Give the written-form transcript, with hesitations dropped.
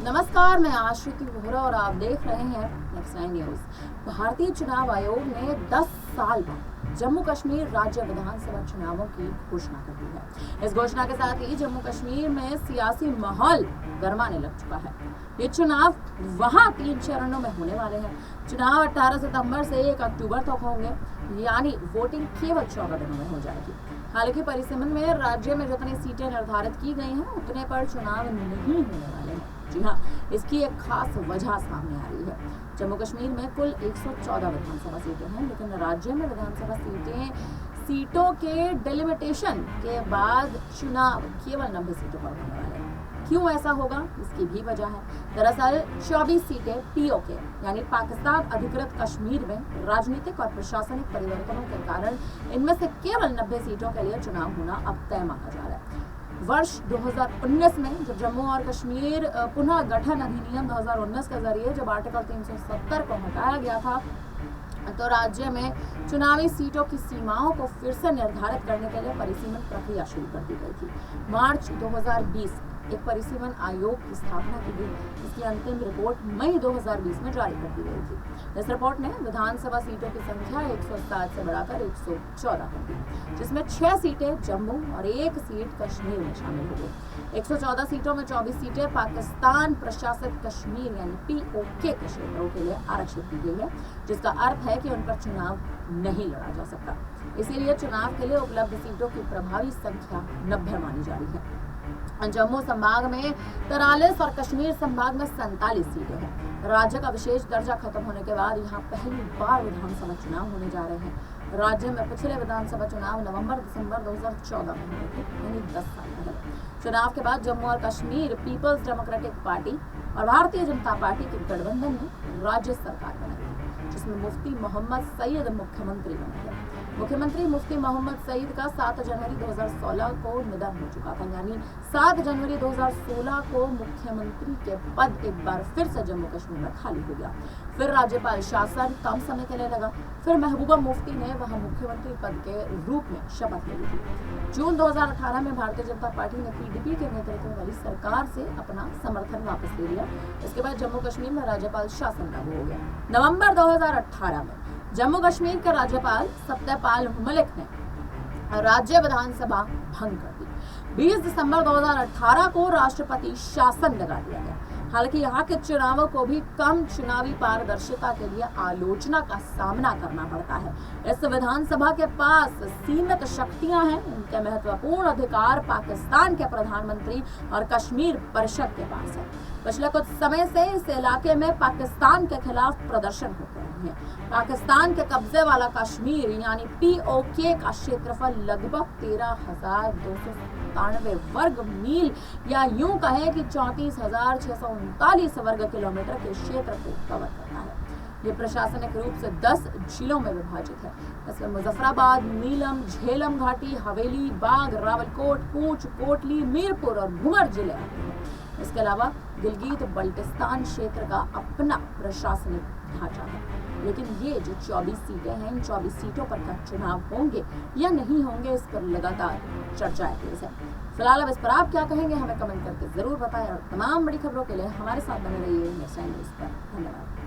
नमस्कार, मैं आश्रिति वोहरा और आप देख रहे हैं नेक्स्ट 9 न्यूज। भारतीय चुनाव आयोग ने 10 साल बाद जम्मू कश्मीर राज्य विधानसभा चुनावों की घोषणा कर दी है। इस घोषणा के साथ ही जम्मू कश्मीर में सियासी माहौल गरमाने लग चुका है। ये चुनाव वहां 3 चरणों में होने वाले हैं। चुनाव 18 सितंबर से 1 अक्टूबर तक होंगे, यानी वोटिंग केवल 14 दिनों में हो जाएगी। हालांकि परिसीमन में राज्य में जितनी सीटें निर्धारित की गई हैं उतने पर चुनाव नहीं होने वाले हैं। जी हाँ, इसकी एक खास वजह सामने आ रही है। जम्मू कश्मीर में कुल 114 विधानसभा सीटें हैं, लेकिन राज्य में विधानसभा सीटों के डिलिमिटेशन के बाद चुनाव केवल 90 सीटों पर होने वाले हैं। क्यों ऐसा होगा, इसकी भी वजह है। दरअसल 24 सीटें पीओके यानी पाकिस्तान अधिकृत कश्मीर में राजनीतिक और प्रशासनिक परिवर्तनों के कारण इनमें से केवल 90 सीटों के लिए चुनाव होना अब तय माना जा रहा है। वर्ष 2019 में जब जम्मू और कश्मीर पुनः गठन अधिनियम 2019 के जरिए जब आर्टिकल 370 को हटाया गया था, तो राज्य में चुनावी सीटों की सीमाओं को फिर से निर्धारित करने के लिए परिसीमन प्रक्रिया शुरू कर दी गई थी। मार्च 2020 एक परिसीमन आयोग की स्थापना की गई। इसकी अंतिम रिपोर्ट मई 2020 में जारी कर दी गई थी। इस रिपोर्ट ने विधानसभा सीटों की संख्या 107 से बढ़ाकर 114 कर दी, जिसमें 6 सीटें जम्मू और 1 सीट कश्मीर में शामिल हो गई। 114 सीटों में 24 सीटें पाकिस्तान प्रशासित कश्मीर यानी पीओके के क्षेत्रों के लिए आरक्षित की गई है, जिसका अर्थ है कि उन पर चुनाव नहीं लड़ा जा सकता। इसीलिए चुनाव के लिए उपलब्ध सीटों की प्रभावी संख्या 90 मानी जा रही है। जम्मू संभाग में 43 और कश्मीर संभाग में 47 सीटें हैं। राज्य का विशेष दर्जा खत्म होने के बाद यहाँ पहली बार विधानसभा चुनाव होने जा रहे हैं। राज्य में पिछले विधानसभा चुनाव नवंबर-दिसंबर 2014 में हुए थे, यानी 10 साल पहले। चुनाव के बाद जम्मू और कश्मीर पीपल्स डेमोक्रेटिक पार्टी और भारतीय जनता पार्टी के गठबंधन ने राज्य सरकार बनाई, जिसमें मुफ्ती मोहम्मद सईद मुख्यमंत्री बने थे। मुख्यमंत्री मुफ्ती मोहम्मद सईद का 7 जनवरी 2016 को निधन हो चुका था, यानी 7 जनवरी 2016 को मुख्यमंत्री के पद एक बार फिर से जम्मू कश्मीर में खाली हो गया। फिर राज्यपाल शासन कम समय के लिए लगा। फिर महबूबा मुफ्ती ने वहां मुख्यमंत्री पद के रूप में शपथ ले ली थी। जून 2018 में भारतीय जनता पार्टी ने पीडीपी के नेतृत्व वाली सरकार से अपना समर्थन वापस ले लिया। इसके बाद जम्मू कश्मीर में राज्यपाल शासन लागू हो गया। नवंबर 2018 में जम्मू कश्मीर के राज्यपाल सत्यपाल मलिक ने राज्य विधानसभा भंग कर दी। 20 दिसंबर 2018 को राष्ट्रपति शासन लगा दिया गया। हालांकि यहाँ के चुनावों को भी कम चुनावी पारदर्शिता के लिए आलोचना का सामना करना पड़ता है। इस विधानसभा के पास सीमित शक्तियां हैं। उनके महत्वपूर्ण अधिकार पाकिस्तान के प्रधानमंत्री और कश्मीर परिषद के पास है। पिछले कुछ समय से इस इलाके में पाकिस्तान के खिलाफ प्रदर्शन होते रहे हैं। पाकिस्तान के कब्जे वाला कश्मीर यानी पीओके का क्षेत्रफल लगभग 13,297 वर्ग मील या यूं कहें कि 34,639 वर्ग किलोमीटर के क्षेत्र को कवर करता है। ये प्रशासनिक रूप से 10 जिलों में विभाजित है। इसमें मुजफ्फराबाद, नीलम, झेलम घाटी, हवेली, बाग, रावलकोट, पूंछ, कोटली, मीरपुर और भूमर जिले आते हैं। इसके अलावा गिलगित बल्टिस्तान क्षेत्र का अपना प्रशासनिक ढांचा है। लेकिन ये जो 24 सीटें हैं, इन 24 सीटों पर क्या चुनाव होंगे या नहीं होंगे, इस पर लगातार चर्चाएं तेज है। फिलहाल अब इस पर आप क्या कहेंगे, हमें कमेंट करके जरूर बताएं और तमाम बड़ी खबरों के लिए हमारे साथ बने रहिए नेक्स्ट न्यूज पर। धन्यवाद।